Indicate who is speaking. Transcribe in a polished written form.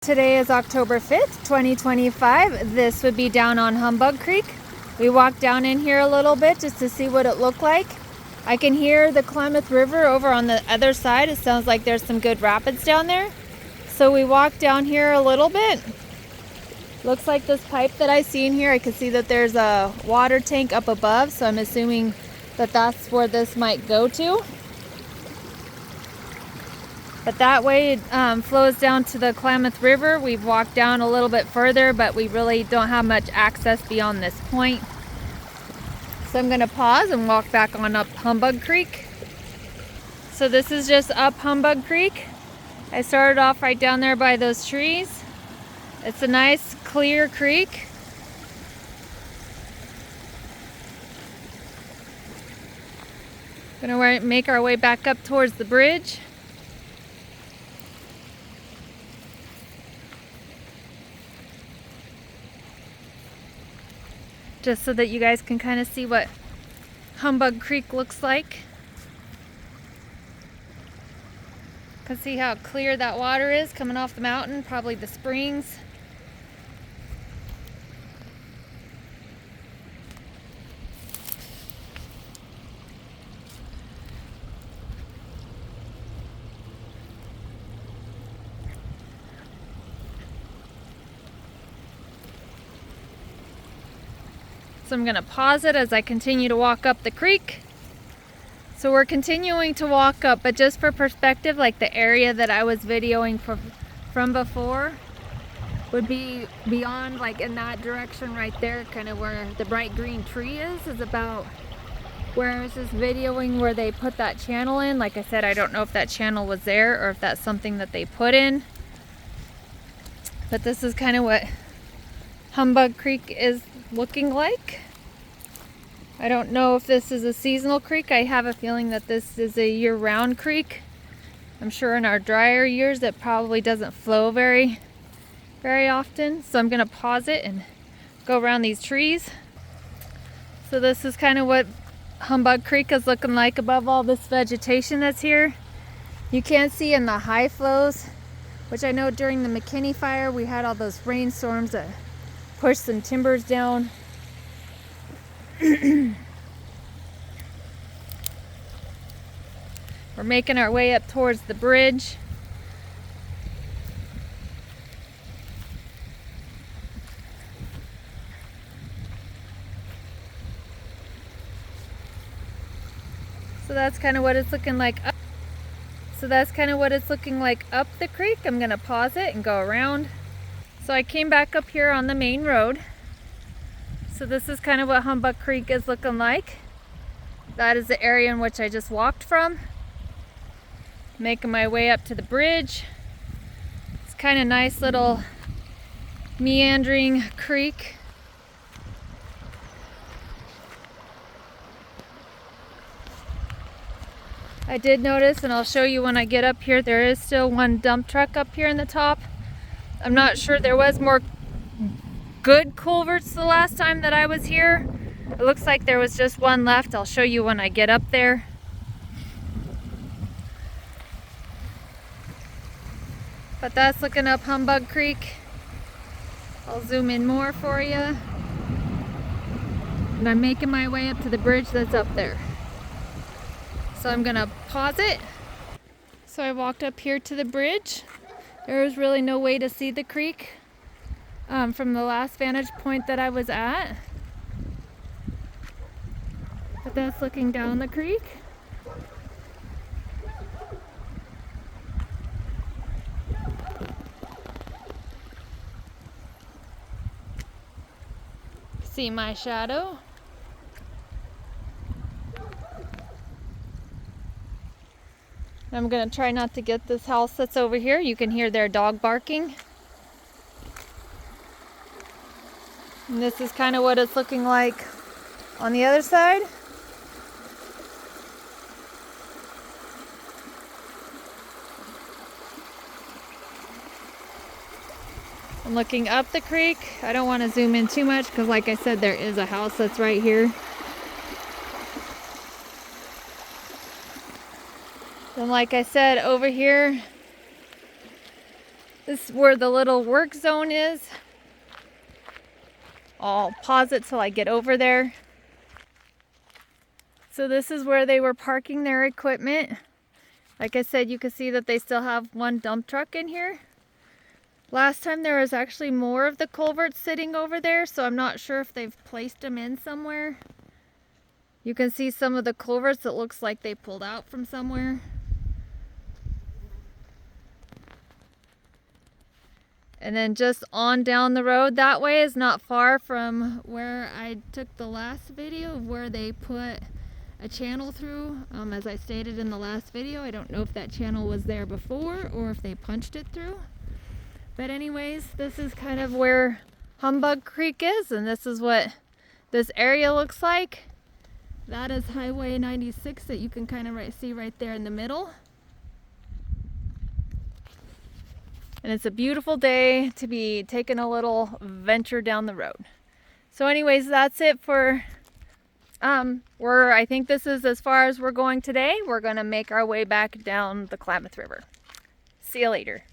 Speaker 1: Today is October 5th, 2025. This would be down on Humbug Creek. We walked down in here a little bit just to see what it looked like. I can hear the Klamath River over on the other side. It sounds like there's some good rapids down there. So we walked down here a little bit. Looks like this pipe that I see in here, I can see that there's a water tank up above, so I'm assuming that that's where this might go to. But that way it flows down to the Klamath River. We've walked down a little bit further, but we really don't have much access beyond this point. So I'm going to pause and walk back on up Humbug Creek. So this is just up Humbug Creek. I started off right down there by those trees. It's a nice clear creek. Gonna make our way back up towards the bridge. Just so that you guys can kind of see what Humbug Creek looks like. You can see how clear that water is coming off the mountain, probably the springs. So I'm going to pause it as I continue to walk up the creek. So we're continuing to walk up, but just for perspective, like the area that I was videoing from before would be beyond, like in that direction right there, kind of where the bright green tree is about where I was just videoing where they put that channel in. Like I said, I don't know if that channel was there or if that's something that they put in. But this is kind of what Humbug Creek is looking like. I don't know if this is a seasonal creek. I have a feeling that this is a year-round creek. I'm sure in our drier years it probably doesn't flow very often. So I'm gonna pause it and go around these trees. So this is kind of what Humbug Creek is looking like above all this vegetation that's here. You can see in the high flows, which I know during the McKinney fire we had all those rainstorms that pushed some timbers down. We're making our way up towards the bridge. So that's kind of what it's looking like up. So that's kind of what it's looking like up the creek. I'm gonna pause it and go around. So I came back up here on the main road. So this is kind of what Humbug Creek is looking like. That is the area in which I just walked from. Making my way up to the bridge. It's kind of nice little meandering creek. I did notice, and I'll show you when I get up here, there is still one dump truck up here in the top. I'm not sure, there was more good culverts the last time that I was here. It looks like there was just one left. I'll show you when I get up there. But that's looking up Humbug Creek. I'll zoom in more for you. And I'm making my way up to the bridge that's up there. So I'm gonna pause it. So I walked up here to the bridge. There was really no way to see the creek from the last vantage point that I was at. But that's looking down the creek. See my shadow. I'm gonna try not to get this house that's over here. You can hear their dog barking. And this is kind of what it's looking like on the other side. I'm looking up the creek. I don't want to zoom in too much because, like I said, there is a house that's right here. And like I said, over here This is where the little work zone is. I'll pause it till I get over there. So this is where they were parking their equipment. Like I said, you can see that they still have one dump truck in here. Last time there was actually more of the culverts sitting over there, so I'm not sure if they've placed them in somewhere. You can see some of the culverts that looks like they pulled out from somewhere. And then just on down the road that way is not far from where I took the last video of where they put a channel through. As I stated in the last video, I don't know if that channel was there before or if they punched it through. But anyways, this is kind of where Humbug Creek is, and this is what this area looks like. That is Highway 96 that you can kind of see right there in the middle. And it's a beautiful day to be taking a little venture down the road. So anyways, that's it for, I think this is as far as we're going today. We're gonna make our way back down the Klamath River. See you later.